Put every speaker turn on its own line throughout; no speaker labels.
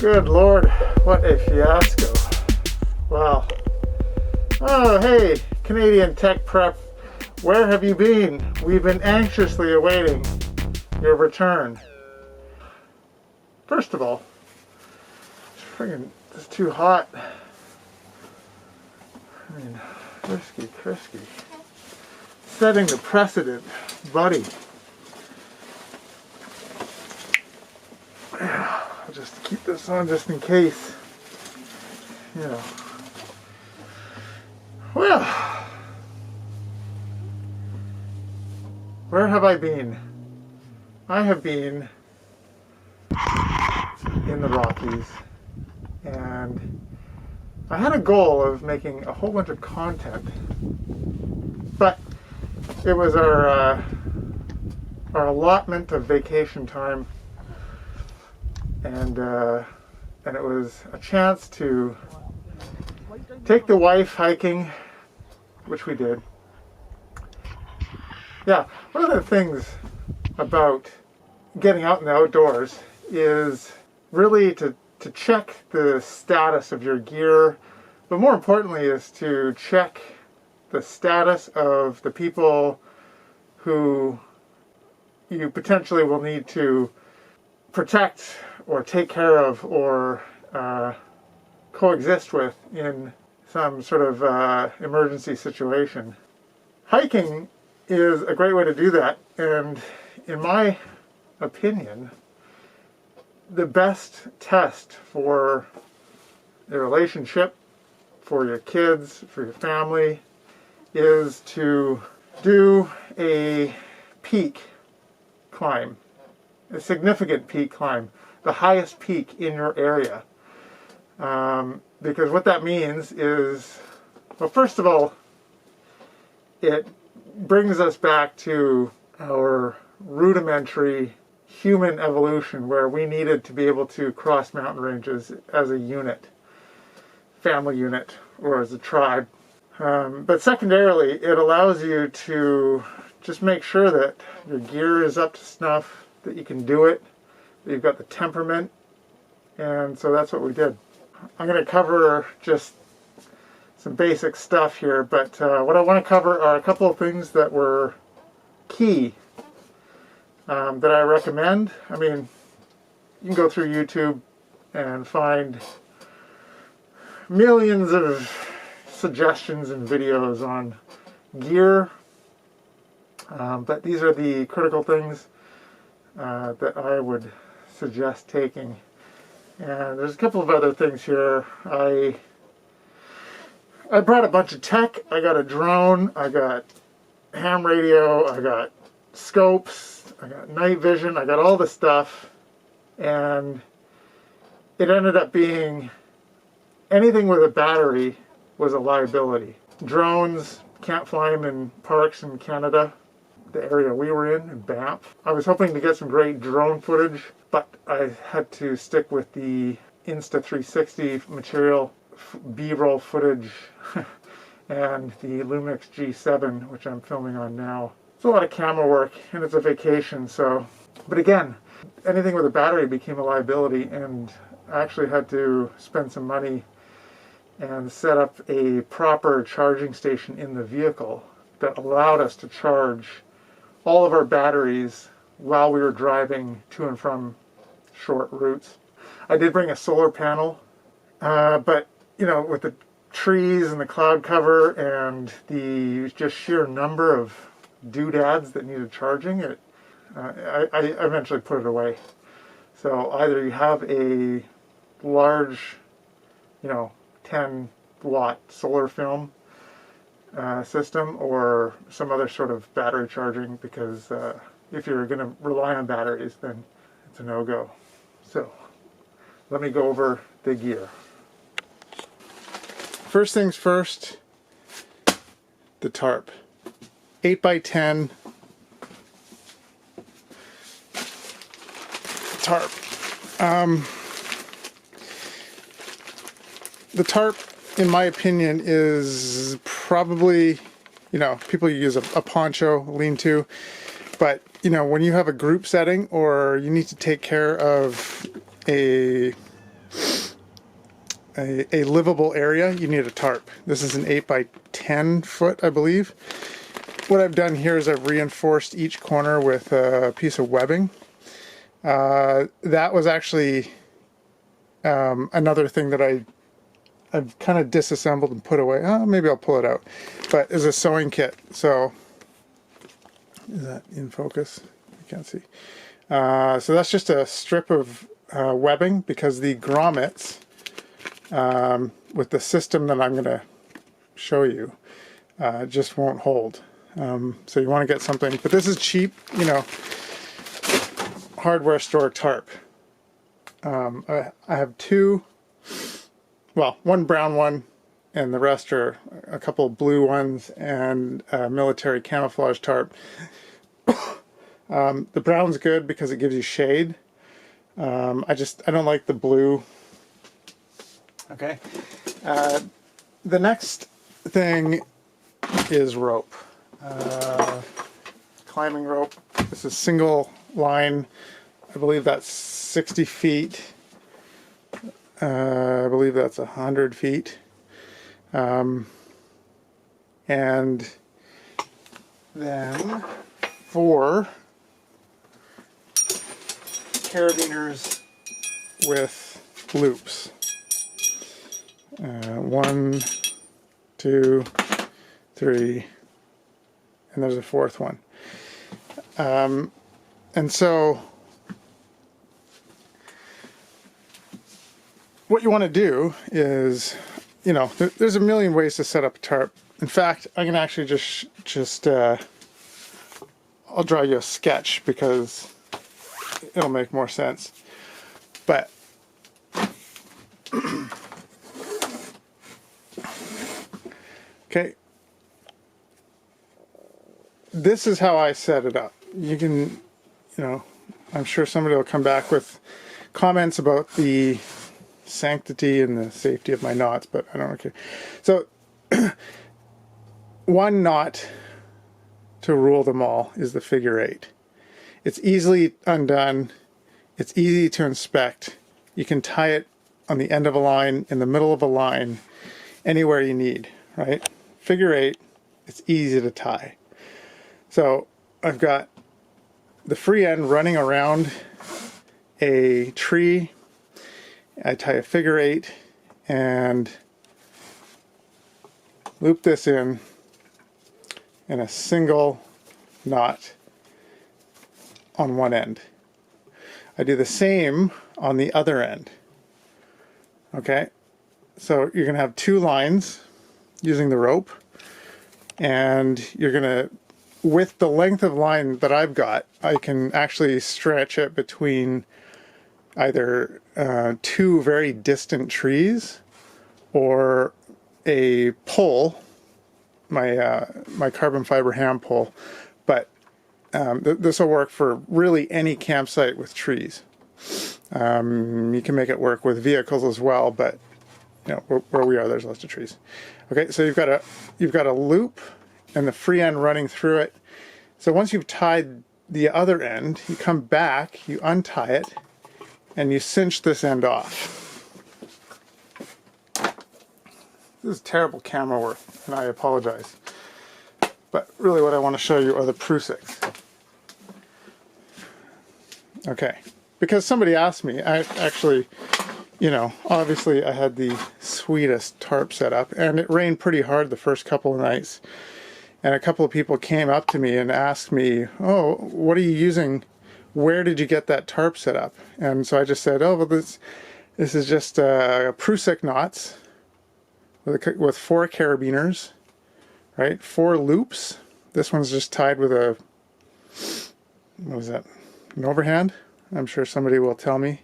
Good Lord, what a fiasco. Wow. Oh, hey, Canadian Tech Prep, where have you been? We've been anxiously awaiting your return. First of all, it's too hot. I mean, risky. Setting the precedent, buddy. I'll just keep this on just in case. You know. Well, where have I been? I have been in the Rockies, and I had a goal of making a whole bunch of content, but it was our allotment of vacation time, and it was a chance to take the wife hiking, which we did. Yeah, one of the things about getting out in the outdoors is really to check the status of your gear, but more importantly is to check the status of the people who you potentially will need to protect or take care of or coexist with in some sort of emergency situation. Hiking is a great way to do that, and in my opinion, the best test for your relationship, for your kids, for your family, is to do a peak climb, a significant peak climb, the highest peak in your area. Because what that means is, well, first of all, it brings us back to our rudimentary human evolution, where we needed to be able to cross mountain ranges as a unit, family unit, or as a tribe. But secondarily, it allows you to just make sure that your gear is up to snuff, that you can do it, that you've got the temperament, and so that's what we did. I'm going to cover just some basic stuff here, but what I want to cover are a couple of things that were key that I recommend. I mean, you can go through YouTube and find millions of suggestions and videos on gear, but these are the critical things that I would suggest taking. And there's a couple of other things here. I brought a bunch of tech. I got a drone, I got ham radio, I got scopes, I got night vision, I got all the stuff, and it ended up being anything with a battery was a liability. Drones, can't fly them in parks in Canada, the area we were in Banff. I was hoping to get some great drone footage, but I had to stick with the Insta360 material, B-roll footage, and the Lumix G7, which I'm filming on now. It's a lot of camera work, and it's a vacation, so... But again, anything with a battery became a liability, and I actually had to spend some money and set up a proper charging station in the vehicle that allowed us to charge all of our batteries while we were driving to and from short routes. I did bring a solar panel, but you know, with the trees and the cloud cover and the just sheer number of doodads that needed charging, I eventually put it away. So either you have a large, 10-watt solar film system, or some other sort of battery charging, because if you're going to rely on batteries, then it's a no-go. So let me go over the gear. First things first, the tarp. 8x10 tarp. The tarp, in my opinion, is probably, people use a poncho, lean-to, but, when you have a group setting or you need to take care of a a livable area, you need a tarp. This is an 8 by 10 foot, I believe. What I've done here is I've reinforced each corner with a piece of webbing. That was actually another thing that I've kind of disassembled and put away. Oh, maybe I'll pull it out. But is a sewing kit. So is that in focus? I can't see. So that's just a strip of webbing, because the grommets with the system that I'm going to show you just won't hold. So you want to get something, but this is cheap, you know, hardware store tarp. I have two, well, one brown one, and the rest are a couple of blue ones and a military camouflage tarp. The brown's good because it gives you shade. I don't like the blue. Okay. The next thing is rope. Climbing rope. This is single line. I believe that's 60 feet. I believe that's 100 feet. And then for carabiners with loops. 1, 2, 3, and there's a fourth one. And so what you want to do is, you know, there's a million ways to set up a tarp. In fact, I can actually just I'll draw you a sketch because it'll make more sense. But okay, this is how I set it up. You can, you know, I'm sure somebody will come back with comments about the sanctity and the safety of my knots, but I don't care. So one knot to rule them all is the figure 8. It's easily undone. It's easy to inspect. You can tie it on the end of a line, in the middle of a line, anywhere you need, right? Figure 8, it's easy to tie. So I've got the free end running around a tree. I tie a figure 8 and loop this in a single knot on one end. I do the same on the other end. Okay, so you're going to have 2 lines using the rope, and you're going to, with the length of line that I've got, I can actually stretch it between either 2 very distant trees or a pole, my carbon fiber hand pole. But this will work for really any campsite with trees. You can make it work with vehicles as well, but you know, where we are, there's lots of trees. Okay, so you've got a loop and the free end running through it. So once you've tied the other end, you come back, you untie it, and you cinch this end off. This is terrible camera work, and I apologize. But really what I want to show you are the Prusiks. Okay, because somebody asked me, I actually, you know, obviously I had the sweetest tarp set up, and it rained pretty hard the first couple of nights. And a couple of people came up to me and asked me, oh, what are you using? Where did you get that tarp set up? And so I just said, oh, well, this is just Prusik knots with 4 carabiners, right? 4 loops. This one's just tied with a, what was that, an overhand? I'm sure somebody will tell me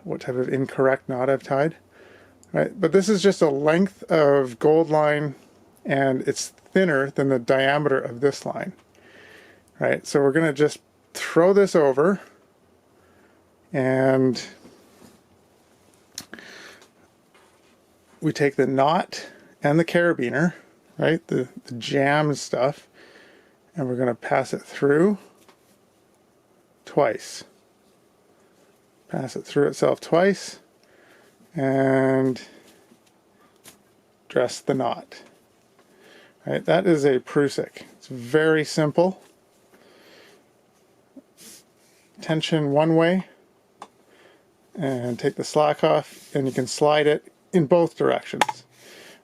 what type of incorrect knot I've tied. Right? But this is just a length of gold line, and it's thinner than the diameter of this line. Right? So we're going to just throw this over, and we take the knot and the carabiner, right, the jam stuff, and we're going to pass it through twice. Pass it through itself twice, and dress the knot. Right, that is a prusik. It's very simple. Tension one way, and take the slack off, and you can slide it in both directions.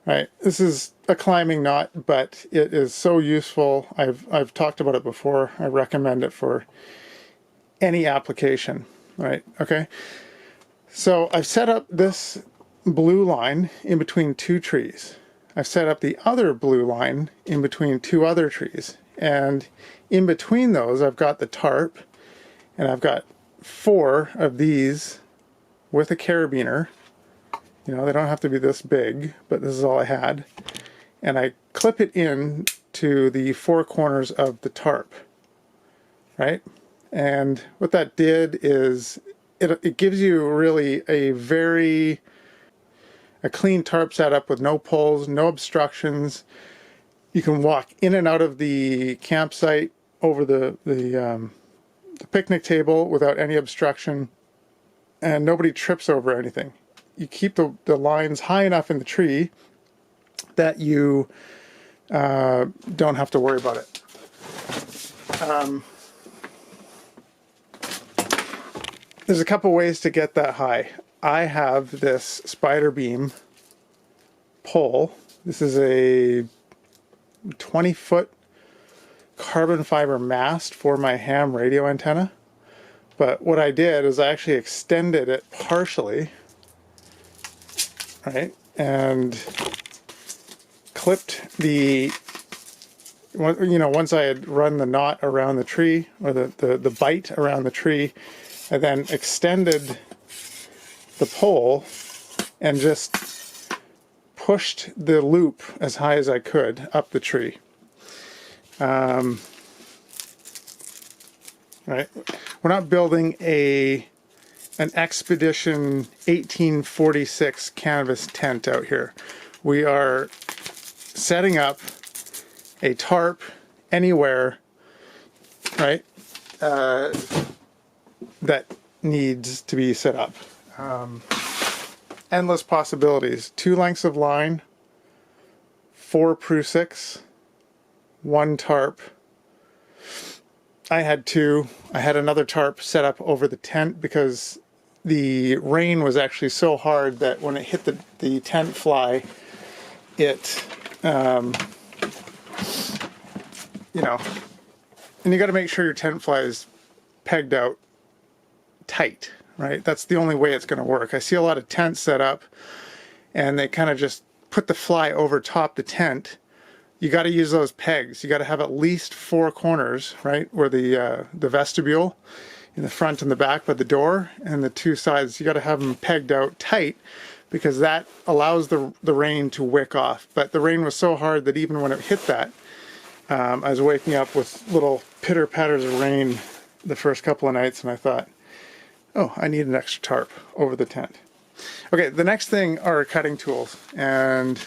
Right, this is a climbing knot, but it is so useful. I've talked about it before. I recommend it for any application. Right, okay. So I've set up this blue line in between two trees. I've set up the other blue line in between two other trees. And in between those, I've got the tarp, and I've got 4 of these with a carabiner. You know, they don't have to be this big, but this is all I had. And I clip it in to the 4 corners of the tarp, right? And what that did is it gives you really a clean tarp setup with no poles, no obstructions. You can walk in and out of the campsite over the picnic table without any obstruction, and nobody trips over anything. You keep the lines high enough in the tree that you don't have to worry about it. There's a couple ways to get that high. I have this spider beam pole. This is a 20-foot carbon fiber mast for my ham radio antenna. But what I did is I actually extended it partially, right, and clipped the, you know, once I had run the knot around the tree, or the bight around the tree, I then extended the pole and just pushed the loop as high as I could up the tree. Right, we're not building an Expedition 1846 canvas tent out here. We are setting up a tarp anywhere, right, that needs to be set up. Endless possibilities. 2 lengths of line, 4 prusiks, 1 tarp. I had 2. I had another tarp set up over the tent because the rain was actually so hard that when it hit the tent fly, it, you know, and you got to make sure your tent fly is pegged out tight, right? That's the only way it's going to work. I see a lot of tents set up and they kind of just put the fly over top the tent. You got to use those pegs. You got to have at least 4 corners, right, where the vestibule in the front and the back by the door, and the 2 sides. You got to have them pegged out tight because that allows the rain to wick off. But the rain was so hard that even when it hit that, I was waking up with little pitter patters of rain the first couple of nights, and I thought, oh, I need an extra tarp over the tent. Okay, the next thing are cutting tools, and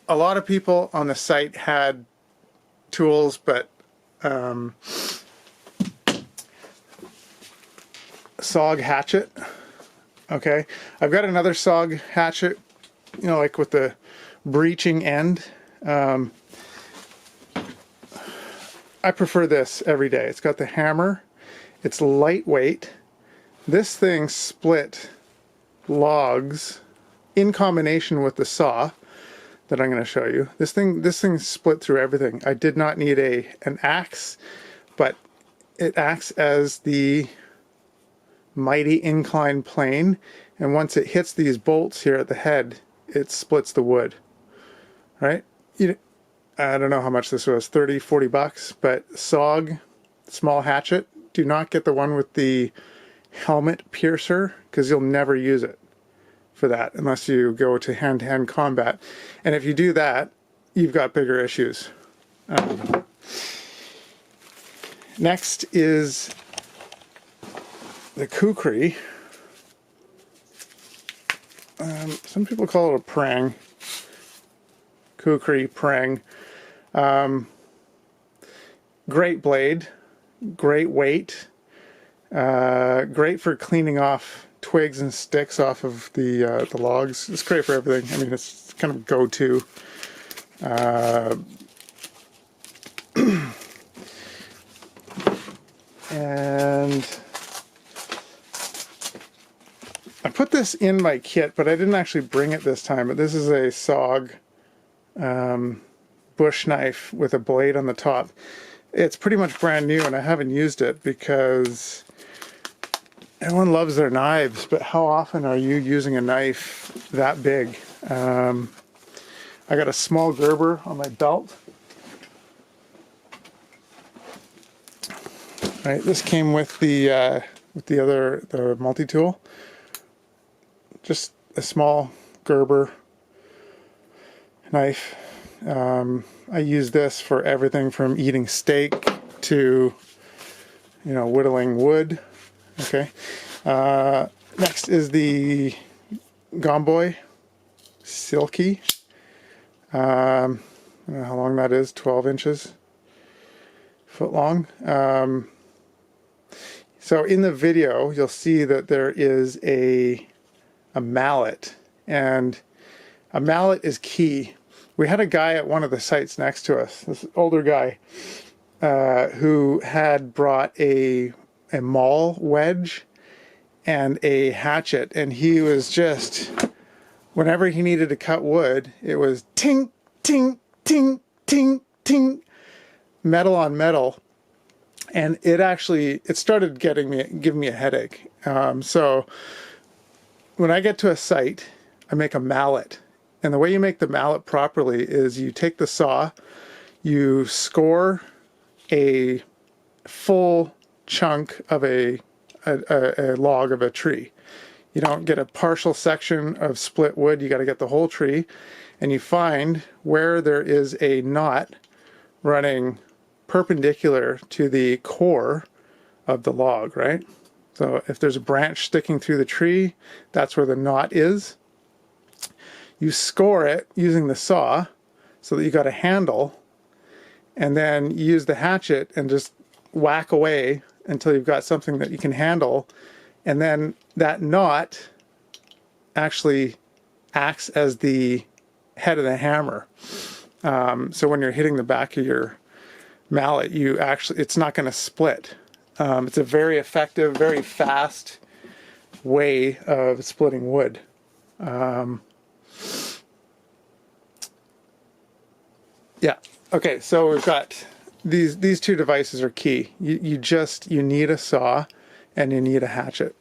a lot of people on the site had tools, but SOG hatchet. Okay, I've got another SOG hatchet, you know, like with the breaching end. I prefer this every day. It's got the hammer. It's lightweight. This thing split logs in combination with the saw that I'm going to show you. This thing split through everything. I did not need an axe, but it acts as the mighty inclined plane, and once it hits these bolts here at the head, it splits the wood. Right? I don't know how much this was, 30, 40 bucks, but SOG, small hatchet, do not get the one with the helmet piercer because you'll never use it for that unless you go to hand-to-hand combat. And if you do that, you've got bigger issues. Next is the kukri. Some people call it a prang. Kukri, prang. Great blade, great weight, great for cleaning off twigs and sticks off of the logs. It's great for everything. I mean, it's kind of go-to. And I put this in my kit, but I didn't actually bring it this time. But this is a SOG bush knife with a blade on the top. It's pretty much brand new, and I haven't used it because everyone loves their knives, but how often are you using a knife that big? I got a small Gerber on my belt. Right, this came with the multi-tool. Just a small Gerber knife. I use this for everything from eating steak to, you know, whittling wood. Okay. Next is the Gomboy Silky. I don't know how long that is, 12 inches, foot long. So in the video, you'll see that there is a mallet, and a mallet is key. We had a guy at one of the sites next to us, this older guy, who had brought a maul wedge and a hatchet, and he was just, whenever he needed to cut wood, it was tink, tink, tink, tink, tink, metal on metal. And it started giving me a headache. So when I get to a site, I make a mallet. And the way you make the mallet properly is you take the saw, you score a full chunk of a log of a tree. You don't get a partial section of split wood, you got to get the whole tree. And you find where there is a knot running perpendicular to the core of the log, right? So if there's a branch sticking through the tree, that's where the knot is. You score it using the saw so that you got a handle, and then you use the hatchet and just whack away until you've got something that you can handle, and then that knot actually acts as the head of the hammer. So when you're hitting the back of your mallet, it's not going to split. It's a very effective, very fast way of splitting wood. Yeah. Okay. So we've got these two devices are key. You need a saw and you need a hatchet.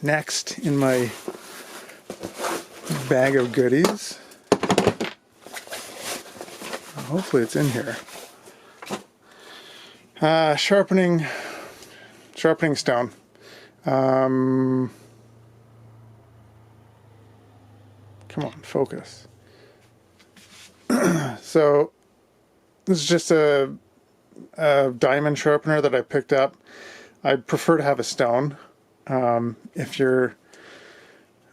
Next in my bag of goodies, hopefully it's in here. Sharpening stone. Come on, focus. So this is just a diamond sharpener that I picked up. I prefer to have a stone. If you're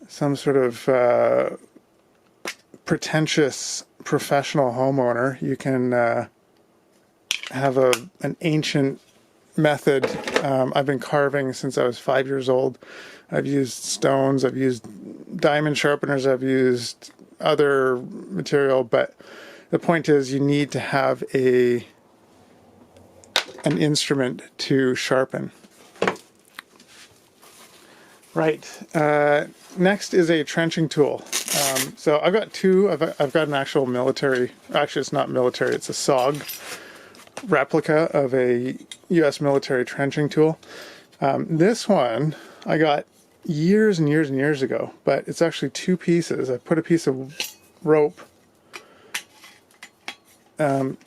some sort of pretentious professional homeowner, you can have an ancient method. I've been carving since I was 5 years old. I've used stones, I've used diamond sharpeners, I've used other material, but the point is you need to have an instrument to sharpen. Right. Next is a trenching tool. So I've got two. I've got an actual military. Actually, it's not military. It's a SOG replica of a U.S. military trenching tool. This one I got years and years and years ago, but it's actually two pieces. I put a piece of rope to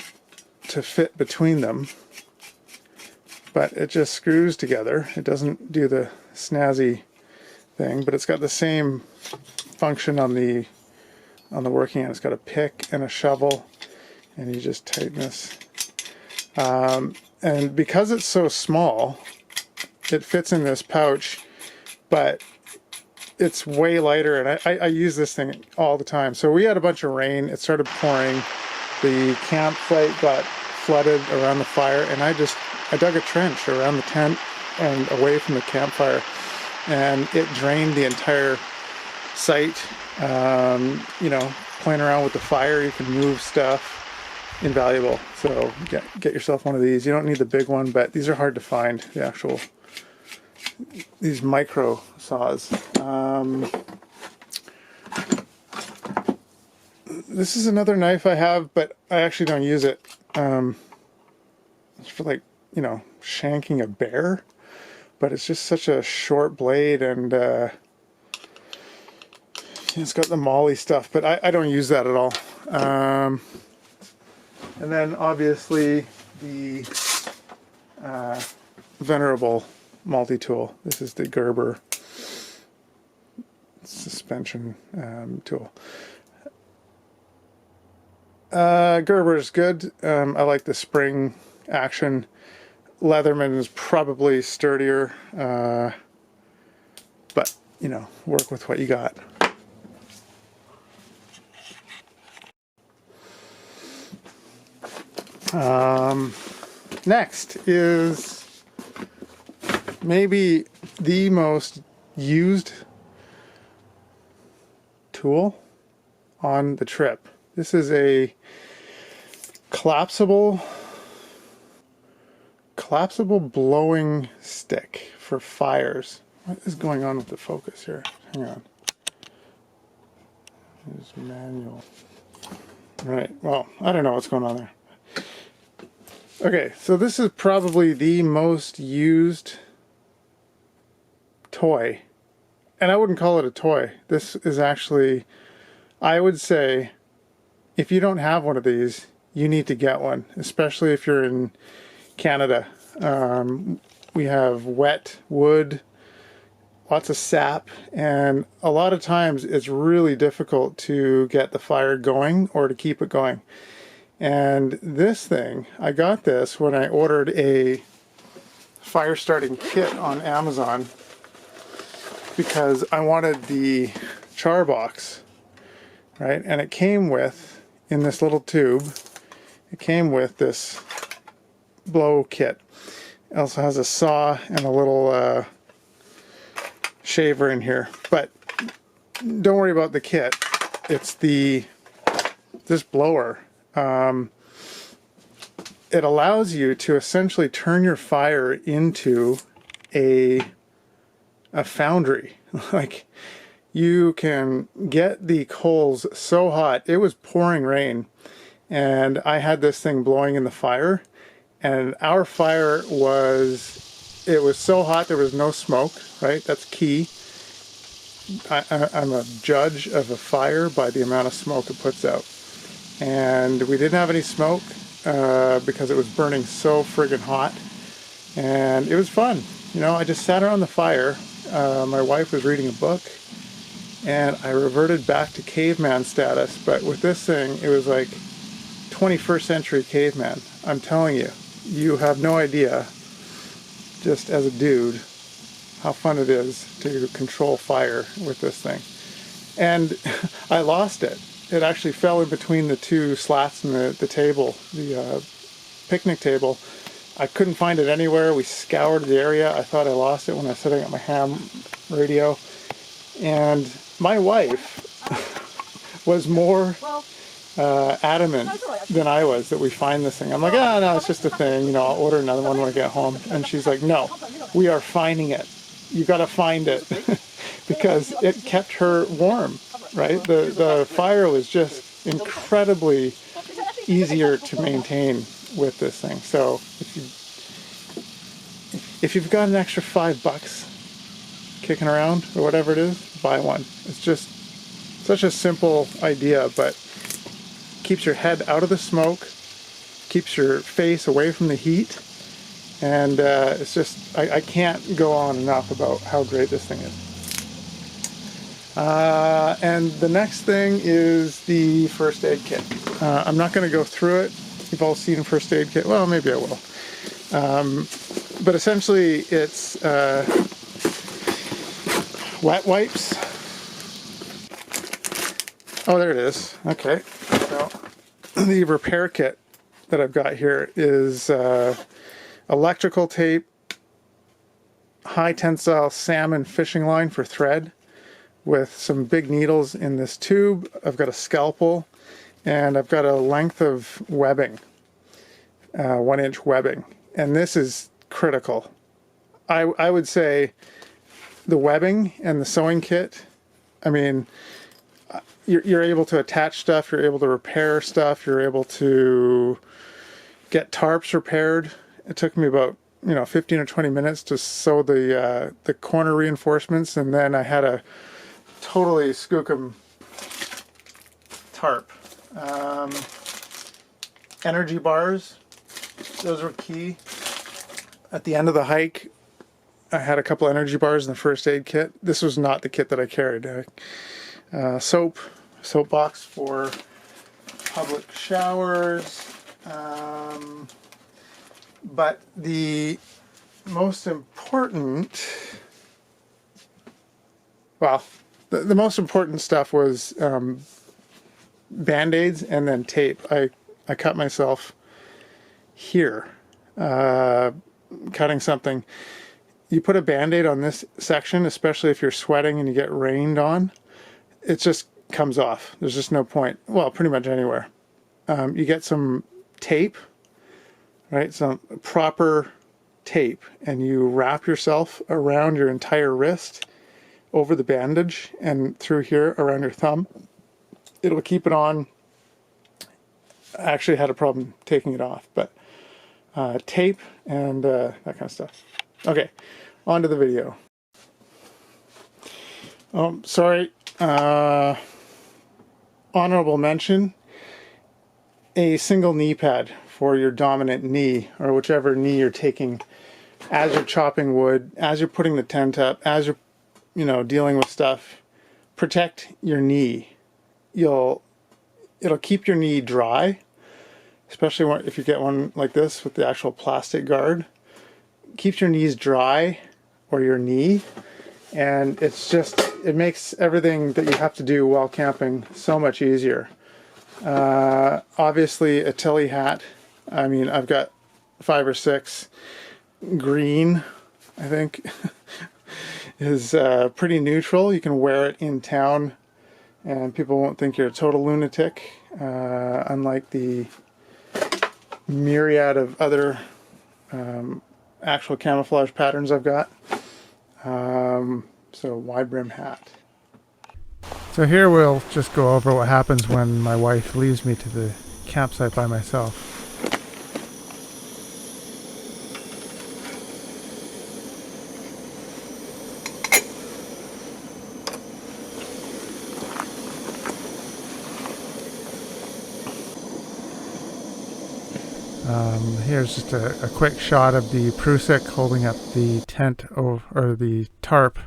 fit between them, but it just screws together. It doesn't do the snazzy thing, but it's got the same function on the working end. It's got a pick and a shovel, and you just tighten this. And because it's so small, it fits in this pouch, but it's way lighter, and I use this thing all the time. So we had a bunch of rain. It started pouring. The campsite got flooded around the fire, and I just I dug a trench around the tent and away from the campfire, and it drained the entire site. You know, playing around with the fire, you can move stuff. Invaluable. So get yourself one of these. You don't need the big one, but these are hard to find, the actual, these micro saws. This is another knife I have, but I actually don't use it. It's for, like, you know, shanking a bear, but it's just such a short blade, and it's got the molly stuff, but I don't use that at all. And then obviously the venerable multi-tool. This is the Gerber suspension tool. Gerber is good. I like the spring action. Leatherman is probably sturdier, but you know, work with what you got. Next is maybe the most used tool on the trip. This is a collapsible blowing stick for fires. What is going on with the focus here? Hang on. Here's manual. Right, well, I don't know what's going on there. Okay, so this is probably the most used toy. And I wouldn't call it a toy. This is actually, I would say, if you don't have one of these, you need to get one, especially if you're in Canada. We have wet wood, lots of sap, and a lot of times it's really difficult to get the fire going or to keep it going. And this thing, I got this when I ordered a fire starting kit on Amazon because I wanted the char box, right? And it came with, in this little tube, it came with this blow kit. It also has a saw and a little shaver in here. But don't worry about the kit. It's this blower. It allows you to essentially turn your fire into a foundry. Like, you can get the coals so hot. It was pouring rain, and I had this thing blowing in the fire, and our fire was, it was so hot there was no smoke, right? That's key. I'm a judge of a fire by the amount of smoke it puts out. And we didn't have any smoke because it was burning so friggin' hot, and it was fun. You know, I just sat around the fire. My wife was reading a book, and I reverted back to caveman status. But with this thing, it was like 21st century caveman. I'm telling you, you have no idea, just as a dude, how fun it is to control fire with this thing. And I lost it. It actually fell in between the two slats in the table, the picnic table. I couldn't find it anywhere. We scoured the area. I thought I lost it when I was setting up my ham radio. And my wife was more adamant than I was that we find this thing. I'm like, ah, no, it's just a thing. You know, I'll order another one when I get home. And she's like, no, we are finding it. You got to find it. Because it kept her warm, right? The fire was just incredibly easier to maintain with this thing. So if you've got an extra $5 kicking around or whatever it is, buy one. It's just such a simple idea, but keeps your head out of the smoke, keeps your face away from the heat, and it's just, I can't go on enough about how great this thing is. And the next thing is the first aid kit. I'm not going to go through it. You've all seen a first aid kit. Well, maybe I will. But essentially it's wet wipes. Oh, there it is. Okay. So the repair kit that I've got here is electrical tape, high tensile salmon fishing line for thread with some big needles in this tube. I've got a scalpel, and I've got a length of webbing, 1-inch webbing, and this is critical. I would say the webbing and the sewing kit, I mean, you're able to attach stuff, you're able to repair stuff, you're able to get tarps repaired. It took me about 15 or 20 minutes to sew the corner reinforcements, and then I had to totally skookum tarp. Energy bars, those were key. At the end of the hike, I had a couple energy bars in the first aid kit. This was not the kit that I carried. Soap box for public showers. But the most important, well, the most important stuff was Band-Aids and then tape. I cut myself here, cutting something. You put a Band-Aid on this section, especially if you're sweating and you get rained on, it just comes off. There's just no point. Well, pretty much anywhere. You get some tape, right? Some proper tape, and you wrap yourself around your entire wrist, over the bandage, and through here around your thumb. It'll keep it on. I actually had a problem taking it off, but tape and that kind of stuff. Okay, on to the video. Oh, sorry. Honorable mention, a single knee pad for your dominant knee, or whichever knee you're taking as you're chopping wood, as you're putting the tent up, as you're dealing with stuff. Protect your knee. It'll keep your knee dry, especially if you get one like this with the actual plastic guard. Keeps your knees dry, or your knee, and it makes everything that you have to do while camping so much easier. Obviously a Tilly hat. I mean, I've got 5 or 6. Green, I think, is pretty neutral. You can wear it in town and people won't think you're a total lunatic, unlike the myriad of other actual camouflage patterns I've got. So wide brim hat. So here we'll just go over what happens when my wife leaves me to the campsite by myself. Here's just a quick shot of the Prusik holding up the tent or the tarp.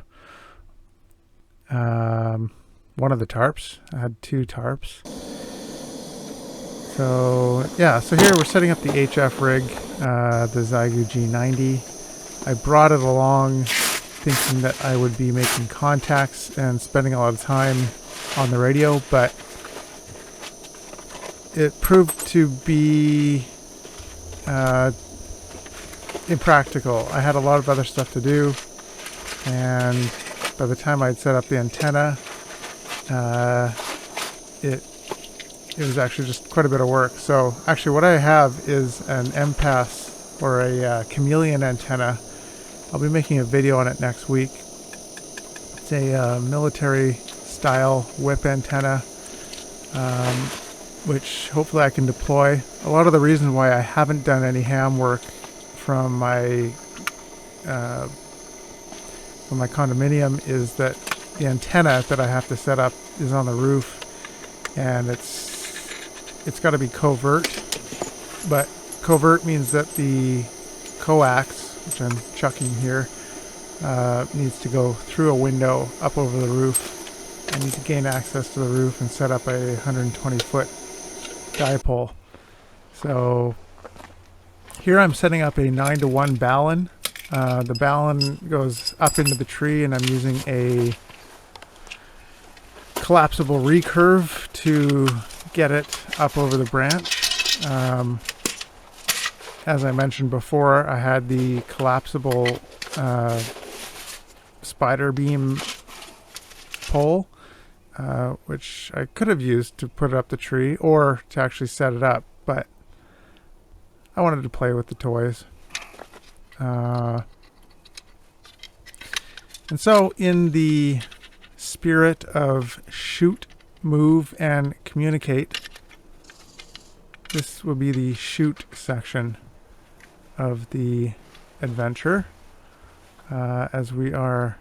One of the tarps. I had 2 tarps. So yeah, so here we're setting up the HF rig, the Zygu G90. I brought it along thinking that I would be making contacts and spending a lot of time on the radio, but it proved to be impractical. I had a lot of other stuff to do, and by the time I'd set up the antenna, it was actually just quite a bit of work. So actually what I have is an MPass, or a chameleon antenna. I'll be making a video on it next week. It's a military style whip antenna, which hopefully I can deploy. A lot of the reason why I haven't done any ham work from my condominium is that the antenna that I have to set up is on the roof, and it's got to be covert. But covert means that the coax, which I'm chucking here, needs to go through a window up over the roof. I need to gain access to the roof and set up a 120-foot dipole. So here I'm setting up a 9-to-1 balun. The balun goes up into the tree, and I'm using a collapsible recurve to get it up over the branch. as I mentioned before, I had the collapsible spider beam pole, which I could have used to put it up the tree or to actually set it up, but I wanted to play with the toys. And so in the spirit of shoot, move, and communicate, this will be the shoot section of the adventure, as we are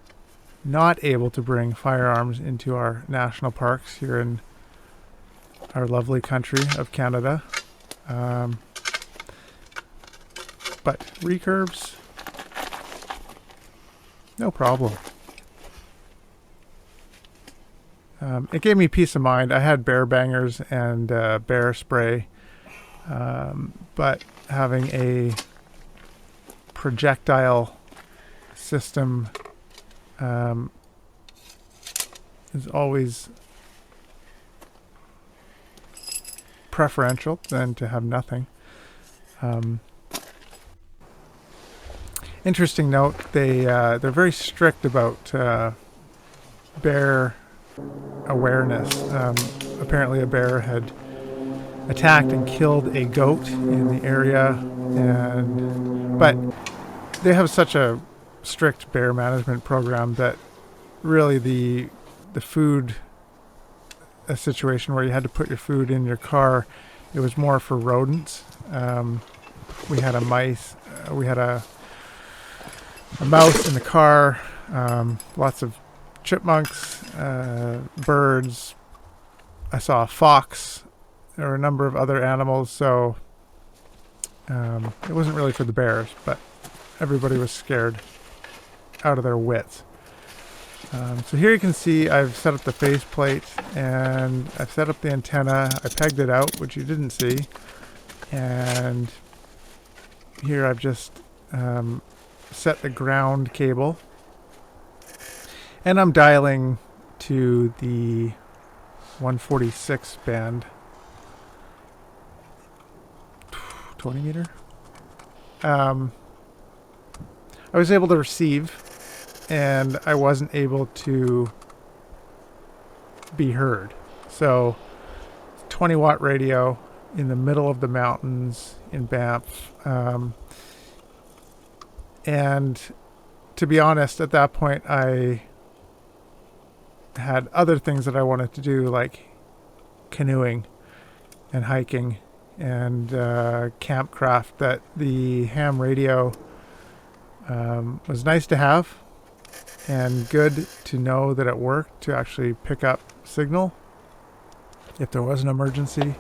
not able to bring firearms into our national parks here in our lovely country of Canada. But recurves, no problem. It gave me peace of mind. I had bear bangers and bear spray, but having a projectile system is always preferential than to have nothing. Interesting note, they're very strict about bear awareness. Apparently a bear had attacked and killed a goat in the area, but they have such a strict bear management program that really the food situation where you had to put your food in your car, it was more for rodents. We had a mouse in the car, lots of chipmunks, birds. I saw a fox. There were a number of other animals, so it wasn't really for the bears, but everybody was scared out of their wits. So here you can see I've set up the faceplate and I've set up the antenna. I pegged it out, which you didn't see. And here I've just set the ground cable. And I'm dialing to the 146 band. 20 meter. I was able to receive, and I wasn't able to be heard. So 20 watt radio in the middle of the mountains in Banff. And to be honest, at that point I had other things that I wanted to do, like canoeing and hiking and campcraft, that the ham radio was nice to have and good to know that it worked to actually pick up signal if there was an emergency.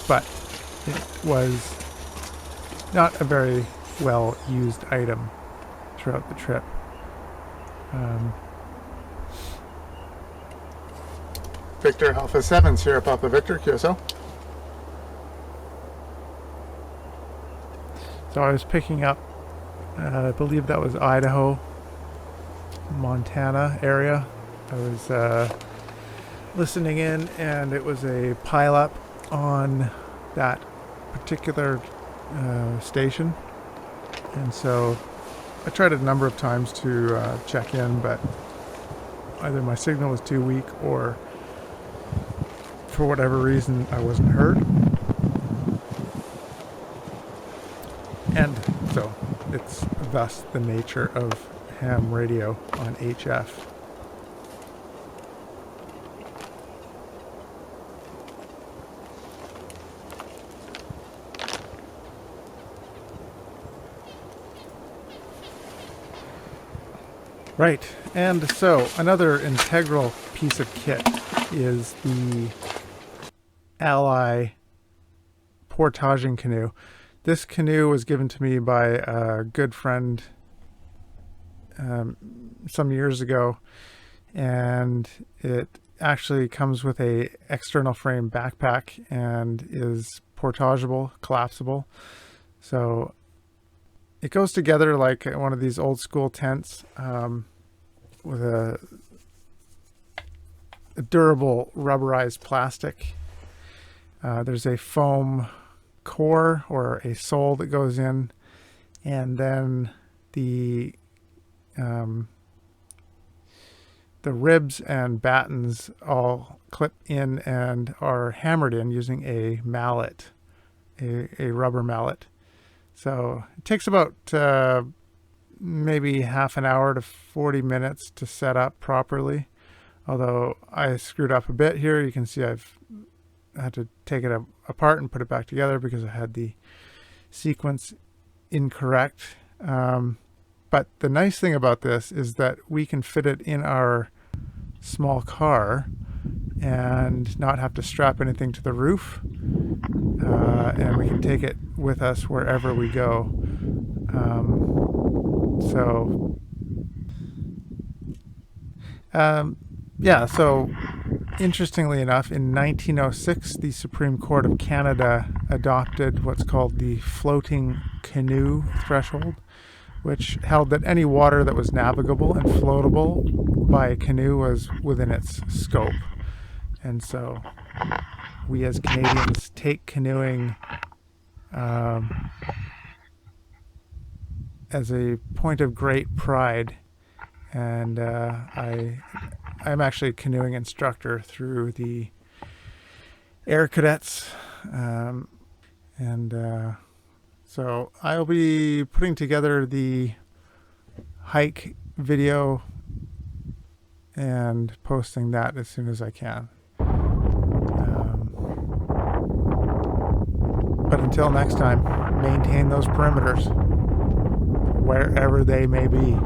But it was not a very well used item throughout the trip. Victor Alpha 7, Sierra Papa Victor, QSO. So I was picking up, I believe that was Idaho, Montana area. I was listening in, and it was a pileup on that particular station. And so I tried a number of times to check in, but either my signal was too weak or for whatever reason I wasn't heard. And so it's thus the nature of ham radio on HF. Right, and so another integral piece of kit is the Ally portaging canoe. This canoe was given to me by a good friend some years ago, and it actually comes with a external frame backpack and is portageable, collapsible. So it goes together like one of these old school tents with a durable rubberized plastic. There's a foam
core or a sole that goes in, and then the ribs and battens all clip in and are hammered in using a mallet, a rubber mallet. So it takes about maybe half an hour to 40 minutes to set up properly. Although I screwed up a bit here. You can see I've had to take it apart and put it back together because I had the sequence incorrect. But the nice thing about this is that we can fit it in our small car and not have to strap anything to the roof, and we can take it with us wherever we go. So interestingly enough, in 1906 the Supreme Court of Canada adopted what's called the floating canoe threshold, which held that any water that was navigable and floatable by a canoe was within its scope. And so we as Canadians take canoeing as a point of great pride. And I'm actually a canoeing instructor through the Air Cadets. So I'll be putting together the hike video and posting that as soon as I can. But until next time, maintain those perimeters, wherever they may be.